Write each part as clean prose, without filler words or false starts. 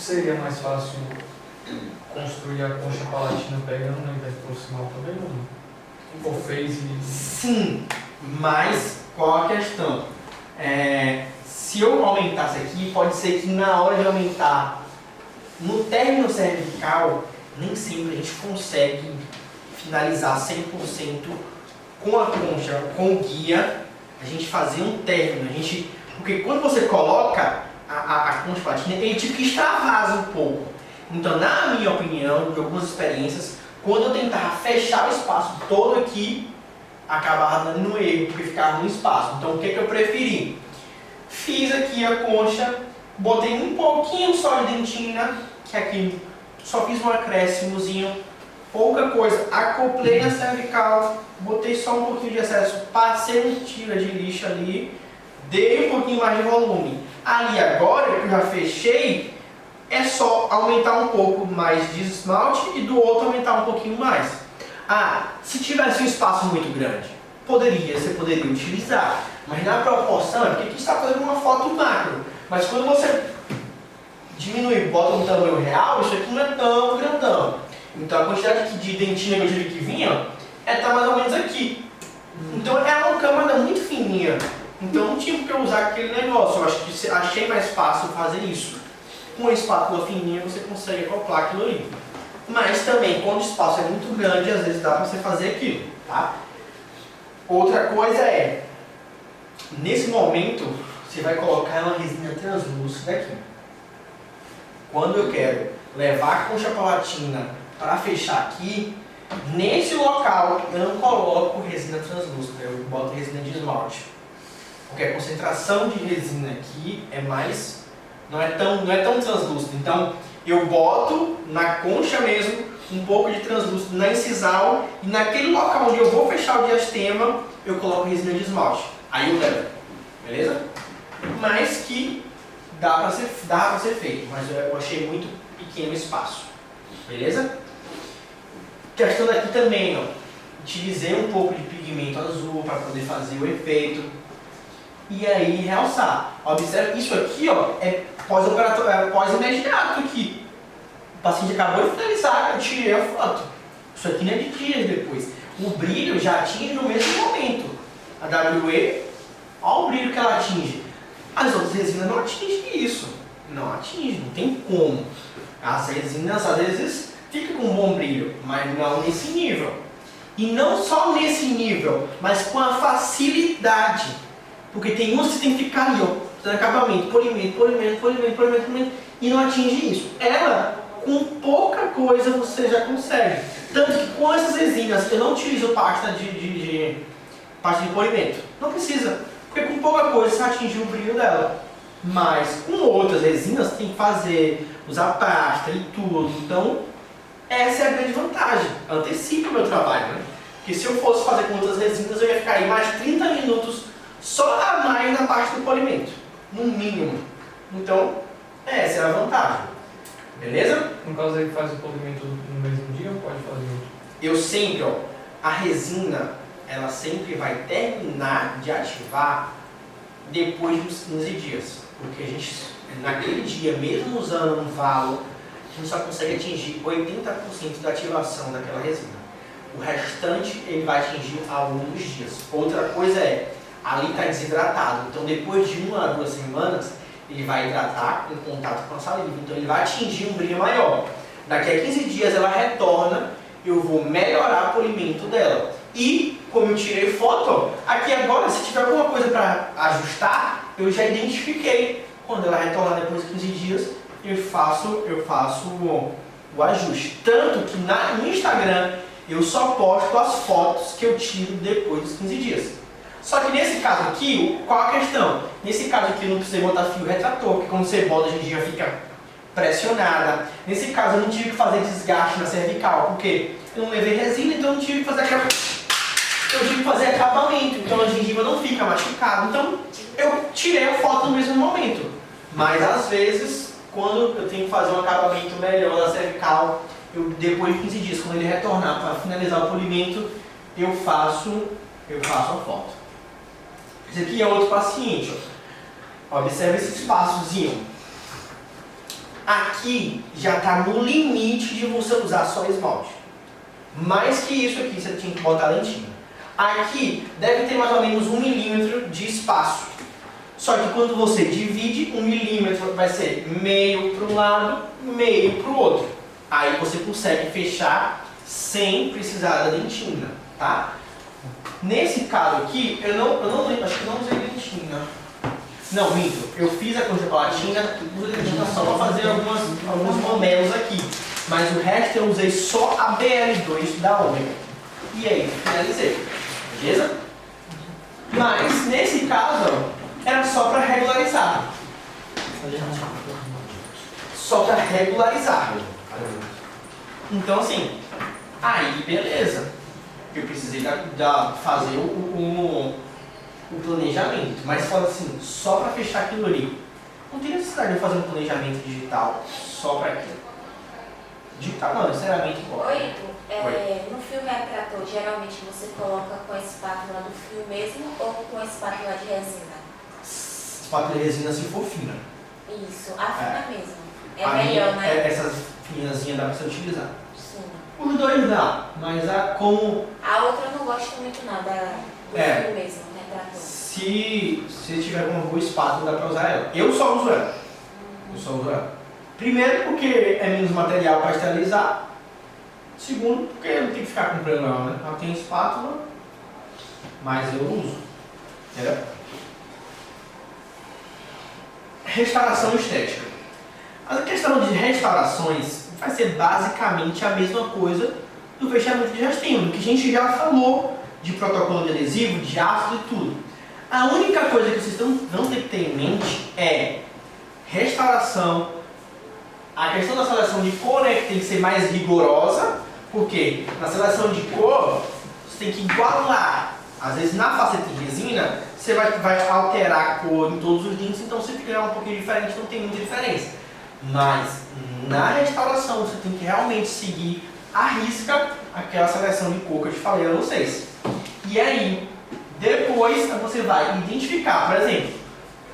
seria mais fácil construir a concha palatina pegando ao invés de proximal também ou não? Ou fez e... Sim, mas qual a questão? Se eu aumentasse aqui, pode ser que na hora de aumentar no término cervical, nem sempre a gente consegue finalizar 100% com a concha, com o guia, a gente fazer um término. Porque quando você coloca a concha palatina, ele tipo que extravasa um pouco. Então, na minha opinião, de algumas experiências, quando eu tentava fechar o espaço todo aqui, acabava dando no erro, porque ficava no espaço. Então, o que eu preferi? Fiz aqui a concha, botei um pouquinho só de dentina, que aqui só fiz um acréscimozinho, pouca coisa, acoplei na cervical, botei só um pouquinho de excesso, passei um tira de lixo ali, dei um pouquinho mais de volume. Ali agora, que eu já fechei, é só aumentar um pouco mais de esmalte e do outro aumentar um pouquinho mais. Se tivesse um espaço muito grande, você poderia utilizar, mas na proporção, porque aqui está fazendo uma foto macro, mas quando você diminui, bota um tamanho real, isso aqui não é tão grandão. Então a quantidade de dentina que eu tive que vinha tá mais ou menos aqui. Então é uma camada muito fininha. Então não tinha que usar aquele negócio. Eu acho que achei mais fácil fazer isso. Com uma espátula fininha você consegue acoplar aquilo ali. Mas também, quando o espaço é muito grande, às vezes dá para você fazer aquilo, tá? Outra coisa nesse momento, você vai colocar uma resina translúcida aqui. Quando eu quero levar a concha palatina para fechar aqui, nesse local eu não coloco resina translúcida, eu boto resina de esmalte. Porque a concentração de resina aqui não é tão translúcida. Então eu boto na concha mesmo um pouco de translúcido na incisal e naquele local onde eu vou fechar o diastema eu coloco resina de esmalte. Aí eu levo, beleza? Mas que dá para ser feito, mas eu achei muito pequeno o espaço, beleza? Questão daqui também, utilizei um pouco de pigmento azul para poder fazer o efeito e aí realçar. Observe, isso aqui é pós-operatório, pós-imediato aqui. O paciente acabou de finalizar, eu tirei a foto. Isso aqui não é de dias depois. O brilho já atinge no mesmo momento. A WE, olha o brilho que ela atinge. As outras resinas não atingem isso. Não atinge, não tem como. As resinas às vezes ficam com um bom brilho, mas não nesse nível. E não só nesse nível, mas com a facilidade. Porque tem uns que tem que ficar ali, fazendo acabamento, polimento, e não atinge isso. Ela, com pouca coisa, você já consegue. Tanto que com essas resinas, eu não utilizo pasta de polimento. Não precisa. Porque com pouca coisa você atinge o brilho dela. Mas com outras resinas tem que usar pasta e tudo. Então, essa é a grande vantagem. Antecipa o meu trabalho, né? Porque se eu fosse fazer com outras resinas, eu ia ficar aí mais 30 minutos só a mais na parte do polimento. No mínimo. Então, essa é a vantagem. Beleza? No caso aí faz o polimento no mesmo dia ou pode fazer outro? Eu sempre, a resina, ela sempre vai terminar de ativar depois dos 15 dias. Porque a gente, naquele dia, mesmo usando um valo, a gente só consegue atingir 80% da ativação daquela resina. O restante, ele vai atingir ao longo dos dias. Outra coisa ali está desidratado. Então, depois de 1 a 2 semanas, ele vai hidratar em contato com a saliva. Então, ele vai atingir um brilho maior. Daqui a 15 dias, ela retorna. Eu vou melhorar o polimento dela. E, como eu tirei foto, aqui agora, se tiver alguma coisa para ajustar, eu já identifiquei. Quando ela retornar depois de 15 dias, eu faço o ajuste. Tanto que no Instagram, eu só posto as fotos que eu tiro depois dos 15 dias. Só que nesse caso aqui, qual a questão? Nesse caso aqui eu não precisei botar fio retrator, porque quando você bota a gente já fica pressionada. Nesse caso eu não tive que fazer desgaste na cervical, porque eu não levei resina, então eu não tive que fazer eu tive que fazer acabamento, então a gengiva não fica machucada. Então eu tirei a foto no mesmo momento. Mas às vezes, quando eu tenho que fazer um acabamento melhor na cervical, depois de 15 dias, quando ele retornar para finalizar o polimento, eu faço a foto. Esse aqui é outro paciente. Observe esse espaçozinho. Aqui já está no limite de você usar só esmalte. Mais que isso aqui, você tinha que botar lentinha. Aqui deve ter mais ou menos 1 milímetro de espaço. Só que quando você divide, 1 milímetro vai ser meio para um lado, meio para o outro. Aí você consegue fechar sem precisar da dentina, tá? Nesse caso aqui, eu não lembro, acho que eu não usei dentina. Não, minto. Eu fiz a contraplatina, usei dentina só para fazer alguns momelos aqui. Mas o resto eu usei só a BL2 da Ômega. E aí, finalizei. Beleza? Mas, nesse caso, ó, era só para regularizar. Só para regularizar. Então, assim, aí beleza. Eu precisei fazer o planejamento. Mas, fala assim, só para fechar aquilo ali. Não tem necessidade de fazer um planejamento digital só para aquilo. Digital não, necessariamente igual. Oi, no filme retrator, geralmente você coloca com a espátula do fio mesmo ou com a espátula de resina? Espátula de resina se for fina. Isso, a fina mesmo. É A melhor, minha, né? essas finazinhas dá pra você utilizar. Sim. Os dois dá, mas como A outra eu não gosto muito não, do fio mesmo, retrator. se tiver uma boa espátula dá pra usar ela. Eu só uso ela. Eu só uso ela. Primeiro porque é menos material para esterilizar. Segundo porque eu não tenho que ficar comprando ela, né? Ela tem espátula, mas eu uso. Entendeu? Restauração estética. A questão de restaurações vai ser basicamente a mesma coisa do fechamento de rastinho, do que a gente já falou de protocolo de adesivo, de ácido e tudo. A única coisa que vocês vão ter que ter em mente é restauração. A questão da seleção de cor é que tem que ser mais rigorosa, porque na seleção de cor você tem que igualar. Às vezes na faceta de resina você vai alterar a cor em todos os dentes, então você fica um pouquinho diferente, não tem muita diferença. Mas na restauração você tem que realmente seguir à risca aquela seleção de cor que eu te falei a vocês. E aí, depois você vai identificar, por exemplo,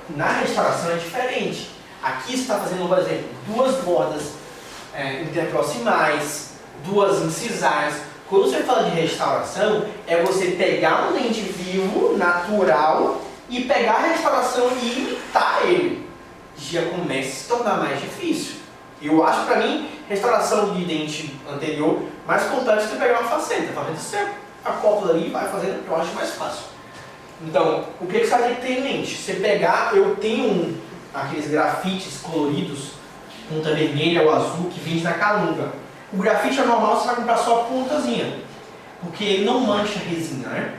na restauração é diferente. Aqui você está fazendo, por exemplo, 2 bordas interproximais, 2 incisais. Quando você fala de restauração, é você pegar um dente vivo, natural, e pegar a restauração e imitar ele. Já começa a se tornar mais difícil. Eu acho, para mim, restauração de dente anterior mais complexo que você pegar uma faceta. Você acopla ali e vai fazendo, eu acho mais fácil. Então, o que você vai ter que ter em mente? Você pegar, eu tenho aqueles grafites coloridos, ponta vermelha ou azul, que vende na Calunga. O grafite é normal, você vai comprar só a pontazinha, porque ele não mancha a resina, né?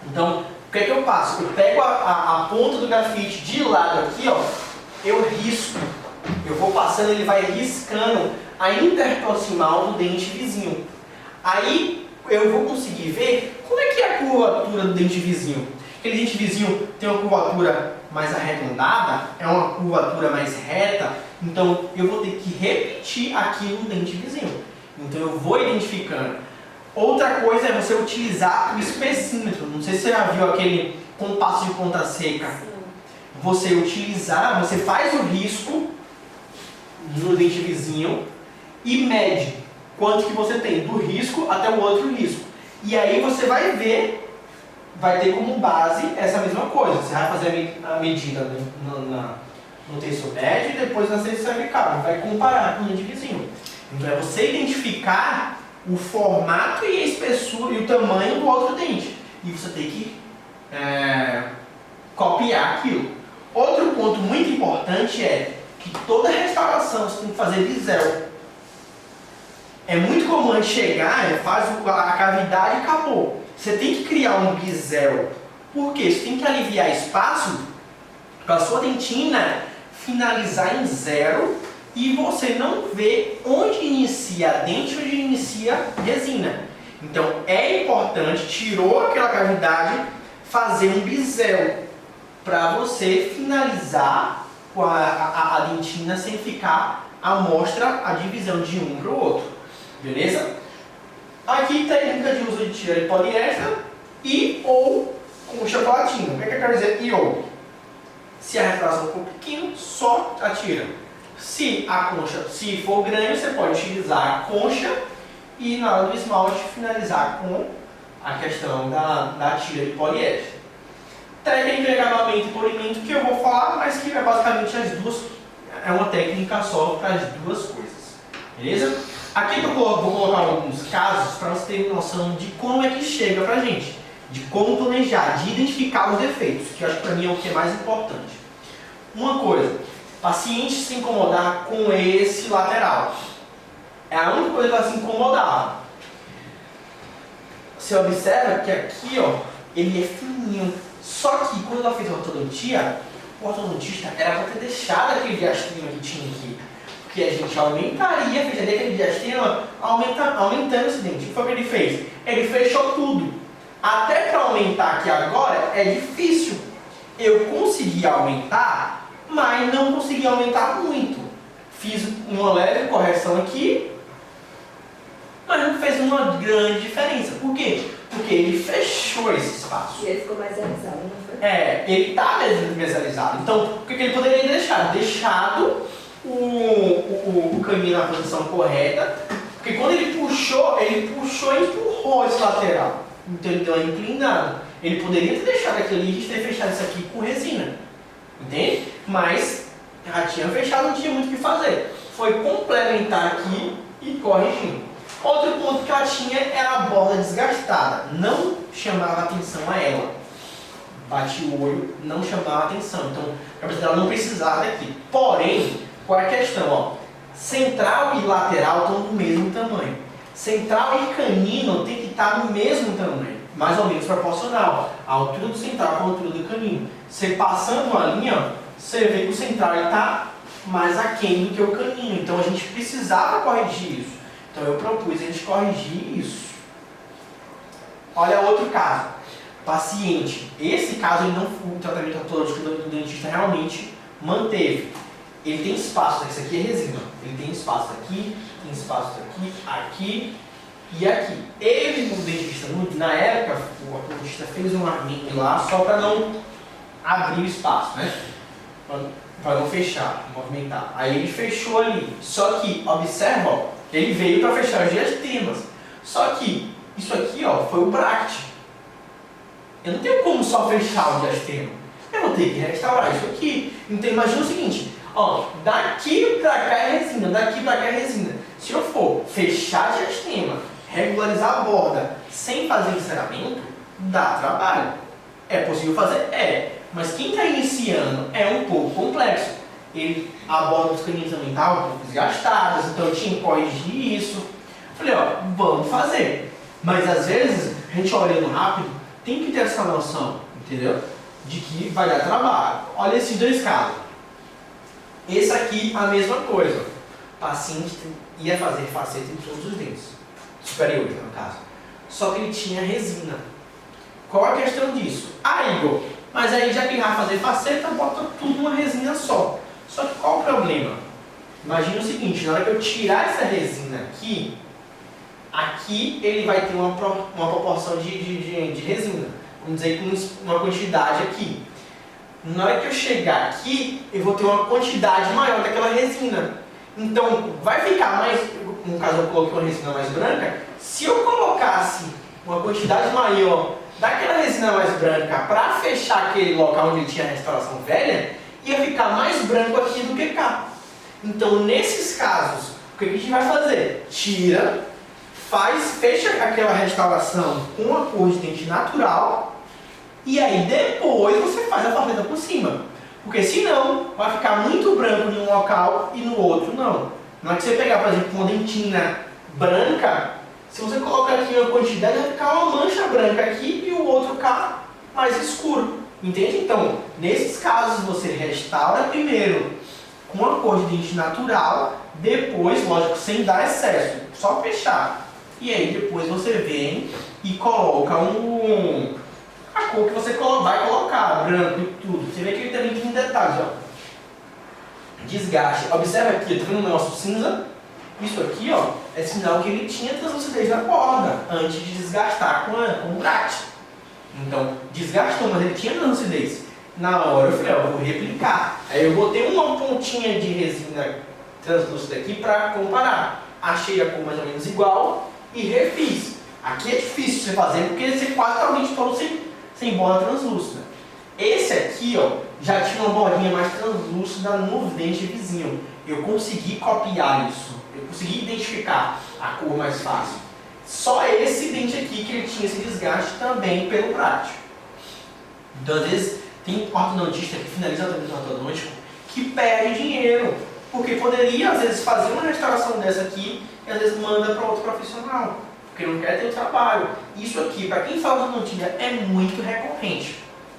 Então, o que é que eu faço? Eu pego a ponta do grafite de lado aqui, ó, eu risco. Eu vou passando, ele vai riscando a interproximal do dente vizinho. Aí eu vou conseguir ver como é que é a curvatura do dente vizinho. Aquele dente vizinho tem uma curvatura mais arredondada, é uma curvatura mais reta, então eu vou ter que repetir aqui no dente vizinho. Então eu vou identificando. Outra coisa é você utilizar o espessímetro. Não sei se você já viu aquele compasso de ponta seca. Você utilizar, você faz o risco no dente vizinho e mede quanto que você tem do risco até o outro risco. E aí você vai ver, vai ter como base essa mesma coisa. Você vai fazer a medida no terço médio e depois na seção cervical. Vai comparar com o dente vizinho. Então é você identificar o formato e a espessura e o tamanho do outro dente. E você tem que copiar aquilo. Outro ponto muito importante é que toda restauração você tem que fazer bisel. É muito comum a gente chegar, faz a cavidade e acabou. Você tem que criar um bisel. Por quê? Você tem que aliviar espaço para a sua dentina finalizar em 0 e você não vê onde inicia a dente e onde inicia a resina. Então é importante, tirou aquela cavidade, fazer um bisel para você finalizar com a dentina sem ficar a mostra a divisão de um para o outro. Beleza? Aqui técnica de uso de tira de poliéster e ou com chocolatinho. O que é que eu quero dizer? E ou? Se a restauração for pequena, só a tira. Se a concha, se for grande, você pode utilizar a concha e na hora do esmalte finalizar com a questão da tira de poliéster. Técnica de acabamento e polimento que eu vou falar, mas que é basicamente as duas, é uma técnica só para as duas coisas. Beleza? Aqui eu vou colocar alguns casos para você ter noção de como é que chega pra gente, de como planejar, de identificar os defeitos, que eu acho que para mim é o que é mais importante. Uma coisa, paciente se incomodar com esse lateral. É a única coisa que ela se incomodava. Você observa que aqui, ó, ele é fininho. Só que quando ela fez a ortodontia, o ortodontista era para ter deixado aquele diastrema que tinha aqui. Porque a gente aumentaria, fecharia aquele diastrema, aumentando esse dente. O que foi que ele fez? Ele fechou tudo. Até para aumentar aqui agora é difícil. Eu consegui aumentar, mas não consegui aumentar muito. Fiz uma leve correção aqui, mas não fez uma grande diferença. Por quê? Porque ele fechou esse espaço. E ele ficou mais realizado, não foi? Ele está mesalizado. Então, o que ele poderia deixar? Deixado o caminho na posição correta, porque quando ele puxou e empurrou esse lateral. Então ele deu uma inclinada. Ele poderia ter deixado aquilo ali e ter fechado isso aqui com resina. Entende? Mas já tinha fechado, não tinha muito o que fazer. Foi complementar aqui e corrigir. Outro ponto que ela tinha era a borda desgastada. Não chamava atenção a ela. Bate o olho, não chamava atenção. Então, a cabeça dela não precisava daqui. Porém, qual é a questão? Ó? Central e lateral estão do mesmo tamanho. Central e canino tem que estar no mesmo tamanho. Mais ou menos proporcional. A altura do central com a altura do canino. Você passando uma linha, você vê que o central está mais aquém do que o canino. Então, a gente precisava corrigir isso. Então eu propus a gente corrigir isso. Olha outro caso. Paciente. Esse caso ele não, o tratamento ortodôntico do dentista realmente manteve. Ele tem espaço, isso aqui é resina. Ele tem espaço aqui, tem espaço aqui, aqui e aqui. Ele, o dentista, na época, o ortodentista fez um arminho lá só para não abrir o espaço, né? Para não fechar, movimentar. Aí ele fechou ali. Só que, observa, ó, ele veio para fechar os diastemas. Só que isso aqui, ó, foi o bract. Eu não tenho como só fechar o diastema. Eu vou ter que restaurar isso aqui. Então imagina o seguinte, ó, daqui para cá é resina, daqui para cá é resina. Se eu for fechar o diastema, regularizar a borda sem fazer enceramento, dá trabalho. É possível fazer? É. Mas quem está iniciando é um pouco complexo. A borda dos caninos também estava um pouco desgastadas, então eu tinha que corrigir isso. Falei, ó, vamos fazer. Mas às vezes, a gente olhando rápido, tem que ter essa noção, entendeu? De que vai dar trabalho. Olha esses dois casos. Esse aqui, a mesma coisa. O paciente ia fazer faceta em todos os dentes. Superiores, no caso. Só que ele tinha resina. Qual a questão disso? Igor, mas aí já que ele vai fazer faceta, bota tudo numa resina só. Só que qual o problema? Imagina o seguinte, na hora que eu tirar essa resina aqui, aqui ele vai ter uma proporção de resina. Vamos dizer com uma quantidade aqui. Na hora que eu chegar aqui, eu vou ter uma quantidade maior daquela resina. Então, vai ficar mais, no caso eu coloquei uma resina mais branca, se eu colocasse uma quantidade maior daquela resina mais branca para fechar aquele local onde ele tinha a restauração velha, ia ficar mais branco aqui do que cá. Então, nesses casos, o que a gente vai fazer? Tira, fecha aquela restauração com a cor de dente natural e aí depois você faz a faceta por cima. Porque senão, vai ficar muito branco em um local e no outro não. Na hora que você pegar, por exemplo, uma dentina branca, se você colocar aqui uma quantidade, vai ficar uma mancha branca aqui e o outro cá mais escuro. Entende? Então, nesses casos, você restaura primeiro com a cor de dente natural, depois, lógico, sem dar excesso, só fechar. E aí depois você vem e coloca a cor que você vai colocar, branco e tudo. Você vê que ele também tem detalhes, ó. Desgaste. Observa aqui, tá vendo o nosso cinza? Isso aqui, ó, é sinal que ele tinha translucidez na borda antes de desgastar com o bract. Então, desgastou, mas ele tinha translucidez. Na hora eu falei, ó, eu vou replicar. Aí eu botei uma pontinha de resina translúcida aqui para comparar. Achei a cor mais ou menos igual e refiz. Aqui é difícil você fazer porque você quase está o dente todo sem borda translúcida. Esse aqui, ó, já tinha uma bordinha mais translúcida no dente vizinho. Eu consegui copiar isso. Eu consegui identificar a cor mais fácil. Só esse dente aqui que ele tinha esse desgaste também pelo prático. Então, às vezes, tem ortodontista que finaliza o tratamento ortodôntico que perde dinheiro. Porque poderia, às vezes, fazer uma restauração dessa aqui e, às vezes, manda para outro profissional. Porque não quer ter o trabalho. Isso aqui, para quem faz ortodontia, é muito recorrente.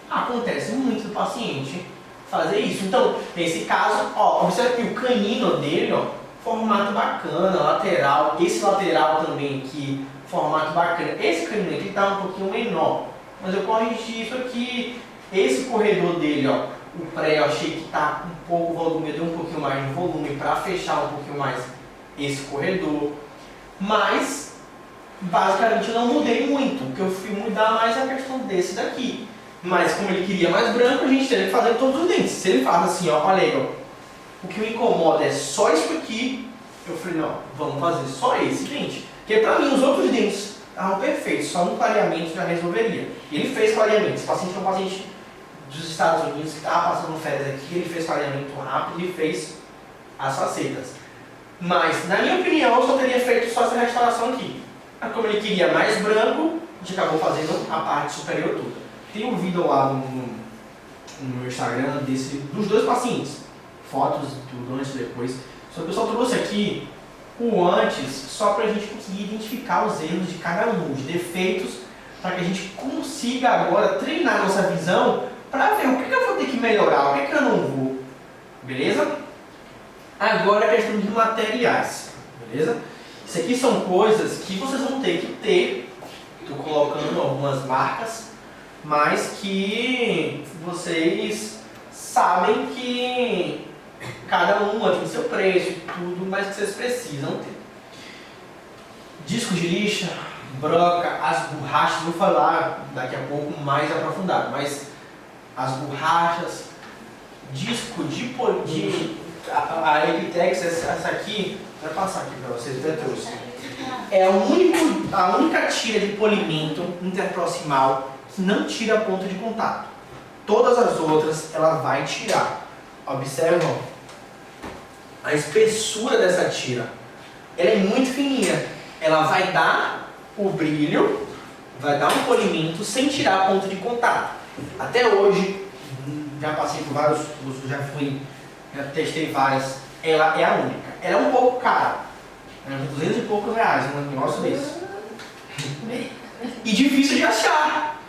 Acontece muito do paciente fazer isso. Então, nesse caso, ó, observe que o canino dele, ó, formato bacana, lateral. Esse lateral também aqui, formato bacana. Esse canino aqui está um pouquinho menor. Mas eu corrigi isso aqui. Esse corredor dele, ó, o pré, eu achei que está um pouco volume, eu dei um pouquinho mais de volume para fechar um pouquinho mais esse corredor. Mas, basicamente, eu não mudei muito. O que eu fui mudar mais é a questão desse daqui. Mas, como ele queria mais branco, a gente teve que fazer todos os dentes. Se ele faz assim, ó, olha aí, ó, o que me incomoda é só isso aqui. Eu falei, não, vamos fazer só esse dente. Porque pra mim, os outros dentes estavam perfeitos, só um clareamento já resolveria. E ele fez clareamento. Esse paciente é um paciente dos Estados Unidos que estava passando férias aqui, ele fez clareamento rápido e fez as facetas. Mas, na minha opinião, eu só teria feito só essa restauração aqui. Mas como ele queria mais branco, a gente acabou fazendo a parte superior toda. Tem um vídeo lá no meu Instagram dos dois pacientes, fotos do antes e depois. Só que eu só trouxe aqui o antes só para a gente conseguir identificar os erros de cada um, os defeitos, para que a gente consiga agora treinar nossa visão para ver o que eu vou ter que melhorar, o que eu não vou. Beleza? Agora a questão de materiais. Beleza? Isso aqui são coisas que vocês vão ter que ter. Estou colocando algumas marcas, mas que vocês sabem que cada uma tem seu preço e tudo, mas que vocês precisam ter. Disco de lixa, broca, as borrachas, vou falar daqui a pouco mais aprofundado, mas as borrachas, disco de a Epitex, essa aqui, vai passar aqui para vocês, até trouxe. É a única tira de polimento interproximal que não tira ponto de contato. Todas as outras ela vai tirar. Observam a espessura dessa tira. Ela é muito fininha. Ela vai dar o brilho, vai dar um polimento sem tirar ponto de contato. Até hoje, já passei por vários cursos, já testei várias. Ela é a única. Ela é um pouco cara. 200 e poucos reais, um negócio desse. E difícil de achar.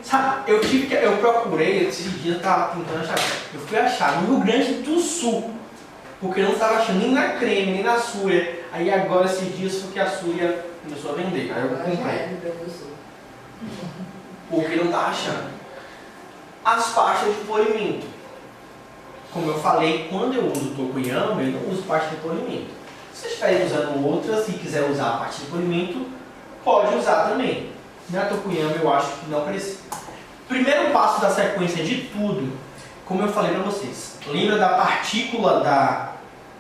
Sabe, eu procurei, esses dias eu estava tentando achar. Eu fui achar no Rio Grande do Sul. Porque eu não estava achando nem na Creme, nem na Súria. Aí agora esses dias foi que a Súria começou a vender. Aí eu comprei. Porque não estava achando. As pastas de polimento. Como eu falei, quando eu uso Tokuyama, eu não uso pasta de polimento. Se vocês estiverem usando outras e quiser usar a parte de polimento, pode usar também. Na Tokuyama eu acho que não precisa. Primeiro passo da sequência de tudo, como eu falei para vocês, lembra da partícula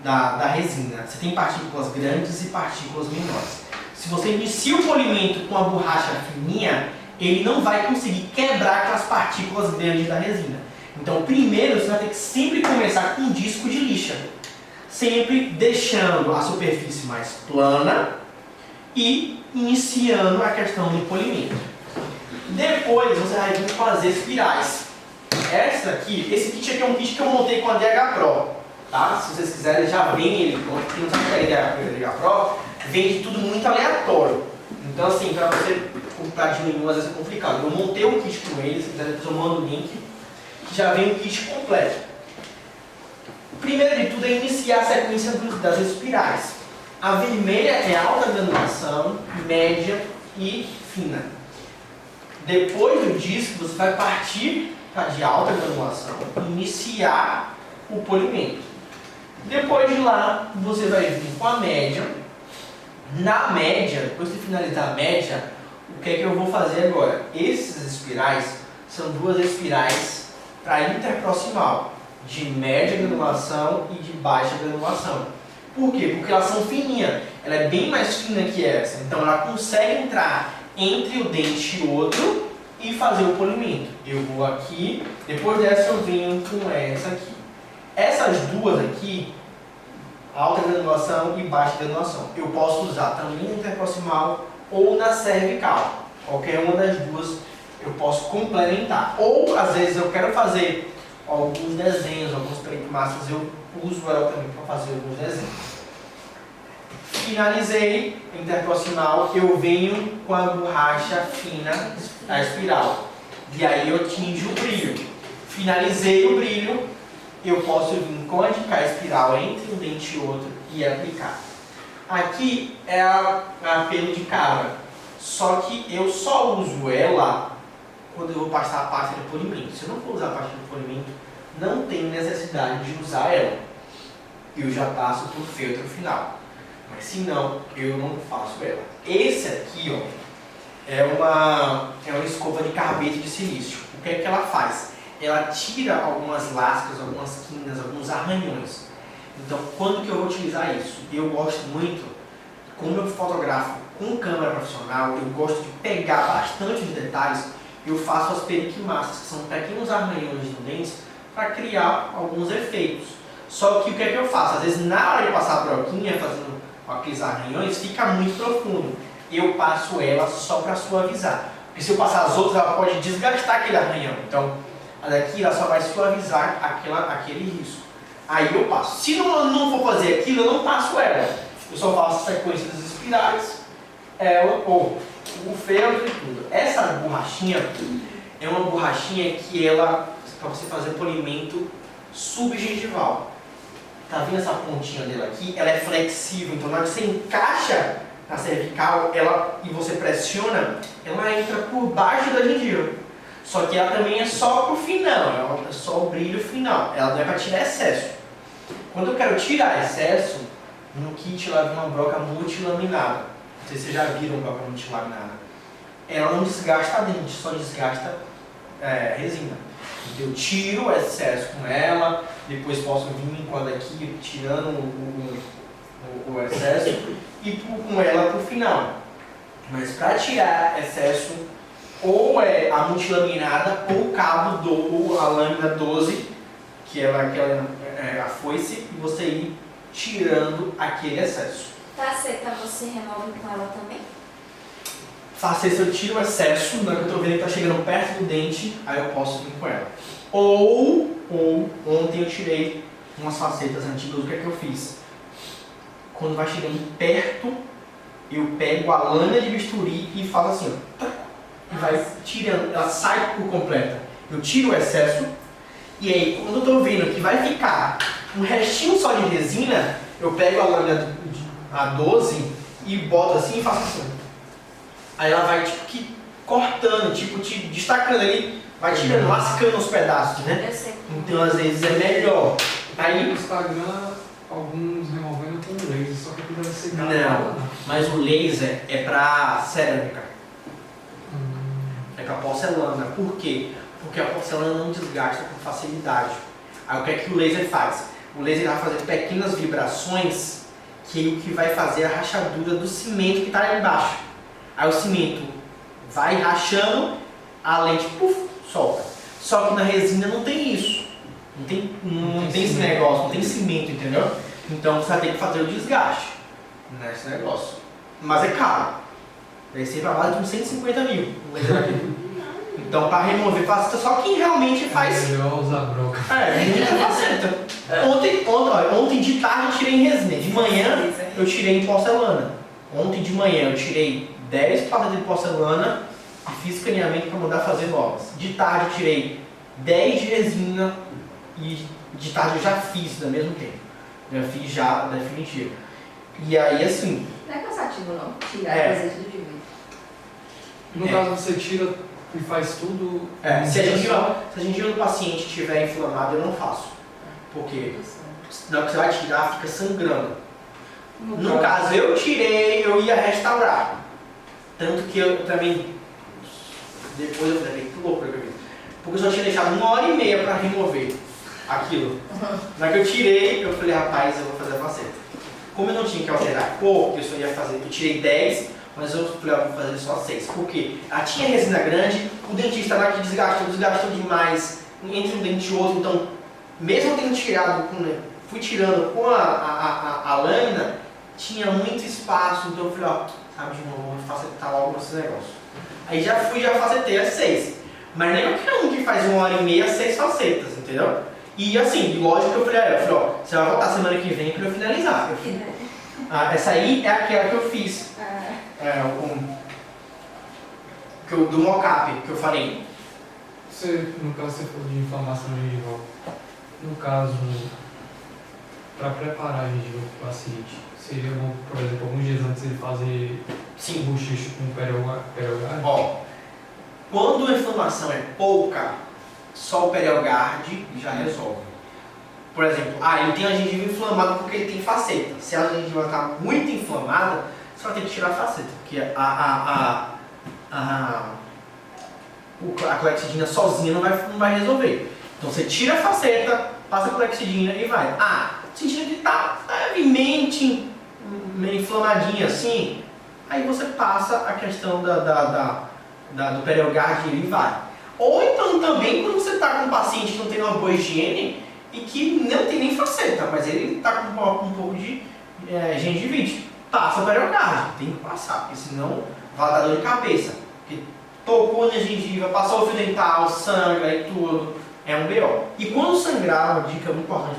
da resina. Você tem partículas grandes e partículas menores. Se você inicia o polimento com a borracha fininha, ele não vai conseguir quebrar aquelas partículas grandes da resina. Então primeiro você vai ter que sempre começar com um disco de lixa. Sempre deixando a superfície mais plana e iniciando a questão do polimento. Depois você vai vir fazer espirais. Esse kit aqui é um kit que eu montei com a DH Pro. Tá? Se vocês quiserem, já vem ele pronto. Quem não sabe o que é DH Pro, vende tudo muito aleatório. Então assim, para você comprar de nenhum às vezes é complicado. Eu montei um kit com ele, se quiser depois eu mando o link, que já vem o kit completo. Primeiro de tudo é iniciar a sequência das espirais. A vermelha é alta granulação, média e fina. Depois do disco, você vai partir para de alta granulação e iniciar o polimento. Depois de lá, você vai vir com a média. Na média, depois de finalizar a média, o que é que eu vou fazer agora? Essas espirais são duas espirais para interproximal, de média granulação e de baixa granulação. Por quê? Porque elas são fininhas, ela é bem mais fina que essa, então ela consegue entrar entre o dente e o outro e fazer o polimento. Eu vou aqui, depois dessa eu venho com essa aqui. Essas duas aqui, alta granulação e baixa granulação, eu posso usar também na interproximal ou na cervical. Qualquer uma das duas eu posso complementar. Ou às vezes eu quero fazer alguns desenhos, alguns periquimaças, eu uso ela também para fazer alguns desenhos. Finalizei interproximal, eu venho com a borracha fina, a espiral. E aí eu tinjo o brilho. Finalizei o brilho, eu posso vir com a de cá espiral entre um dente e outro e aplicar. Aqui é a pelo de cabra, só que eu só uso ela quando eu vou passar a pasta de polimento. Se eu não for usar a pasta de polimento, não tem necessidade de usar ela. Eu já passo por feltro final. Mas se não, eu não faço ela. Esse aqui, ó, é uma escova de carbeto de silício. O que é que ela faz? Ela tira algumas lascas, algumas quinas, alguns arranhões. Então, quando que eu vou utilizar isso? Eu gosto muito, como eu fotografo com câmera profissional, eu gosto de pegar bastante os detalhes. Eu faço as periquimaças, que são pequenos arranhões no dente, para criar alguns efeitos. Só que o que é que eu faço? Às vezes, na hora de passar a broquinha, fazendo aqueles arranhões, fica muito profundo. Eu passo ela só para suavizar. Porque se eu passar as outras, ela pode desgastar aquele arranhão. Então, a daqui ela só vai suavizar aquele risco. Aí eu passo. Se não for fazer aquilo, eu não passo ela. Eu só faço a sequência das espirais, ela, ou o feltro e tudo. Essa borrachinha é uma borrachinha que ela, para você fazer polimento subgengival. Tá vendo essa pontinha dela aqui? Ela é flexível, então na hora que você encaixa na cervical e você pressiona, ela entra por baixo da gengiva. Só que ela também é só pro final, ela é só o brilho final. Ela não é para tirar excesso. Quando eu quero tirar excesso, no kit ela vem uma broca multilaminada. Não sei se vocês já viram broca multilaminada. Ela não desgasta a dente, só desgasta resina. Eu tiro o excesso com ela, depois posso vir com a daqui tirando o excesso e com ela pro final. Mas para tirar excesso, ou é a multilaminada ou o cabo ou a lâmina 12, que é a foice, e você ir tirando aquele excesso. Faceta você remove com ela também? Faceta eu tiro o excesso, na hora que eu estou vendo que está chegando perto do dente, aí eu posso vir com ela. Ou ontem eu tirei umas facetas antigas, o que é que eu fiz? Quando vai chegando perto, eu pego a lâmina de bisturi e faço assim, ó, e vai tirando, ela sai por completa. Eu tiro o excesso, e aí quando eu estou vendo que vai ficar um restinho só de resina, eu pego a lâmina a 12 e boto assim e faço assim. Aí ela vai tipo que cortando, tipo te destacando ali, vai tirando, lascando os pedaços, né? Eu sei. Então às vezes é melhor. Aí no Aí, Instagram, alguns removendo com laser, só que aquilo deve ser caro. não, mas o laser é pra cerâmica, é pra porcelana. Por quê? Porque a porcelana não desgasta com facilidade. Aí o que é que o laser faz? O laser vai fazer pequenas vibrações que o que vai fazer a rachadura do cimento que está ali embaixo. Aí o cimento vai rachando, a lente solta. Só que na resina não tem isso. Não tem esse negócio, não tem cimento, entendeu? Então você vai ter que fazer o desgaste nesse negócio. Mas é caro. Deve ser para mais de uns 150 mil. Então para remover faceta, só quem realmente faz. É melhor usar broca. Muita faceta. Ontem de tarde eu tirei em resina. De manhã eu tirei em porcelana. Ontem de manhã eu tirei 10 facetas de porcelana e fiz escaneamento para mandar fazer novas. De tarde eu tirei 10 de resina e de tarde eu já fiz ao mesmo tempo. Já fiz já definitivo. E aí assim. Não é cansativo não, tirar É. e fazer tudo de vez. No caso você tira e faz tudo. Se a gengiva do paciente estiver inflamada, eu não faço. Porque na hora que você vai tirar, fica sangrando. No caso, eu tirei, eu ia restaurar. Tanto que eu também. Depois eu falei, que loucura que eu vi. Porque eu só tinha deixado 1h30 para remover aquilo. Na hora que eu tirei, eu falei, rapaz, eu vou fazer a faceta. Como eu não tinha que alterar a cor, eu só ia fazer, eu tirei 10, mas eu falei, ó, vou fazer só 6. Por quê? Ela tinha resina grande, o dentista lá que desgastou demais entre um dente e outro, então, mesmo eu tendo tirado, fui tirando com a lâmina, tinha muito espaço, então eu falei, ó, sabe, de novo, vou facetar logo esse negócio. Aí já facetei as 6. Mas nem qualquer um que faz 1h30, 6 facetas, entendeu? E assim, lógico que eu falei, ó, você vai voltar semana que vem pra eu finalizar. Essa aí é aquela que eu fiz. Do mocap que eu falei. No caso, você falou de inflamação gengival. No caso, para preparar a gengiva para o paciente, seria bom, por exemplo, alguns dias antes ele fazer bochecho com Periogard? Ó, quando a inflamação é pouca, só o Periogard já resolve. Por exemplo, ele tem a gengiva inflamada porque ele tem faceta. Se a gengiva está muito inflamada, você vai ter que tirar a faceta, porque a clexidina sozinha não vai resolver. Então você tira a faceta, passa a clexidina e vai. Sentindo que está levemente meio inflamadinha assim, aí você passa a questão do Periogard e ele vai. Ou então também quando você está com um paciente que não tem uma boa higiene e que não tem nem faceta, mas ele está com um pouco de gengivite, passa o Periogard, tem que passar, porque senão vai dar dor de cabeça. Porque tocou na gengiva, passou o fio dental, sangra e tudo, é um BO. E quando sangrar, uma dica muito importante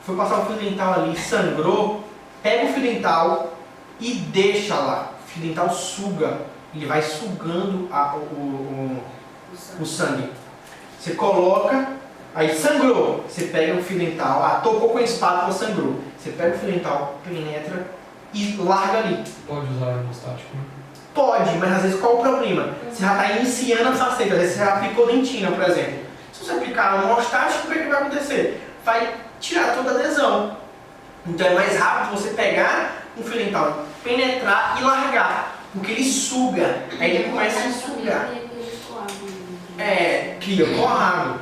foi passar o fio dental ali, sangrou, pega o fio dental e deixa lá. O fio dental suga, ele vai sugando o sangue. Você coloca, aí sangrou, você pega o fio dental, tocou com a espátula, sangrou. Você pega o fio dental, penetra e larga ali. Pode usar hemostático, né? Pode, mas às vezes qual o problema? Você já está iniciando a faceta, às vezes você já aplicou dentina, por exemplo. Se você aplicar hemostático, o que vai acontecer? Vai tirar toda a adesão. Então é mais rápido você pegar um fio dental, penetrar e largar, porque ele suga, aí ele começa a sugar. Cria coágulo.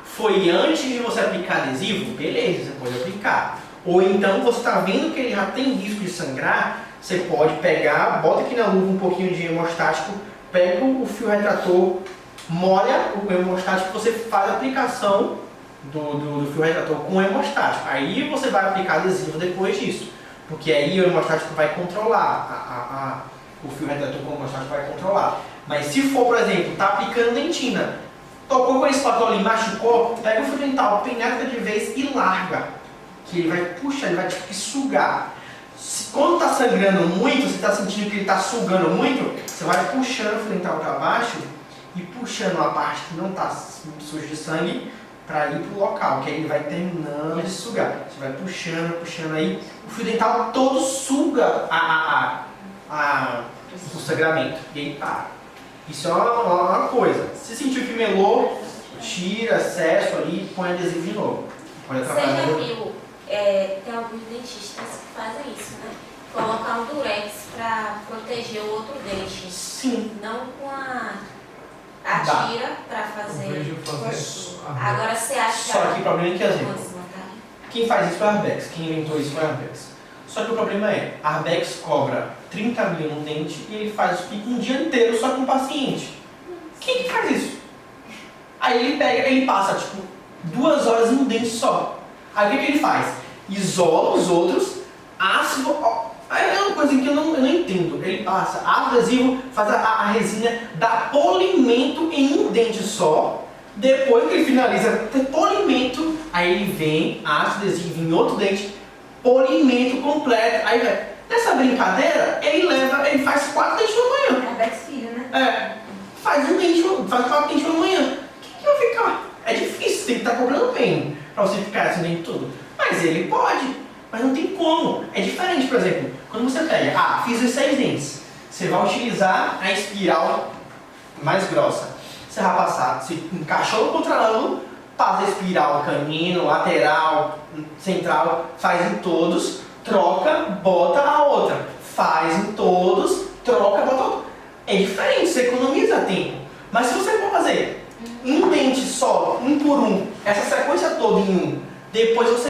Foi antes de você aplicar adesivo? Beleza, você pode aplicar. Ou então você está vendo que ele já tem risco de sangrar, você pode pegar, bota aqui na luva um pouquinho de hemostático, pega o fio retrator, molha o hemostático, você faz a aplicação do fio retrator com o hemostático. Aí você vai aplicar adesivo depois disso, porque aí o hemostático vai controlar, o fio retrator com o hemostático vai controlar. Mas se for, por exemplo, tá aplicando dentina, tocou com a espátula ali, machucou, pega o fio dental, penetra de vez e larga. Que ele vai puxar, ele vai tipo que sugar. Quando tá sangrando muito, você tá sentindo que ele tá sugando muito, você vai puxando o fio dental para baixo e puxando a parte que não tá suja de sangue para ir pro local, que aí ele vai terminando de sugar. Você vai puxando aí, o fio dental todo suga o sangramento e aí para. Isso é uma coisa. Se sentiu que melou, tira, excesso ali, põe adesivo de novo. Pode atrapalhar. Você já viu, tem alguns dentistas que fazem isso, né? Colocar um durex para proteger o outro dente. Sim. Não com a tira para fazer. Eu vejo fazer Agora você acha Só que o problema é que assim, tá? quem faz isso foi a Arbex, quem inventou isso foi a Arbex. Só que o problema é, a Arbex cobra 30 mil no dente e ele faz um dia inteiro só com o paciente. Quem que faz isso? Aí ele passa tipo 2 horas em um dente só. Aí o que ele faz? Isola os outros, ácido. É uma coisa que eu não entendo. Ele passa ácido adesivo, faz a resina, dá polimento em um dente só. Depois que ele finaliza tem polimento, aí ele vem ácido adesivo em outro dente, polimento completo. Aí vai. Nessa brincadeira, ele faz 4 dentes no manhã. É Bex Filho, né? Faz 4 dentes no manhã. O que vai ficar? É difícil, tem que estar cobrando bem pra você ficar assim dente tudo. Mas ele pode, mas não tem como. É diferente, por exemplo, quando você pega, fiz os 6 dentes, você vai utilizar a espiral mais grossa. Você vai passar, você encaixou no contralâmino, passa a espiral canino, lateral, central, faz em todos, troca, bota a outra. Faz em todos, troca, bota a outra. É diferente, você economiza tempo. Mas se você for fazer Um dente só, um por um, essa sequência toda em um. Depois você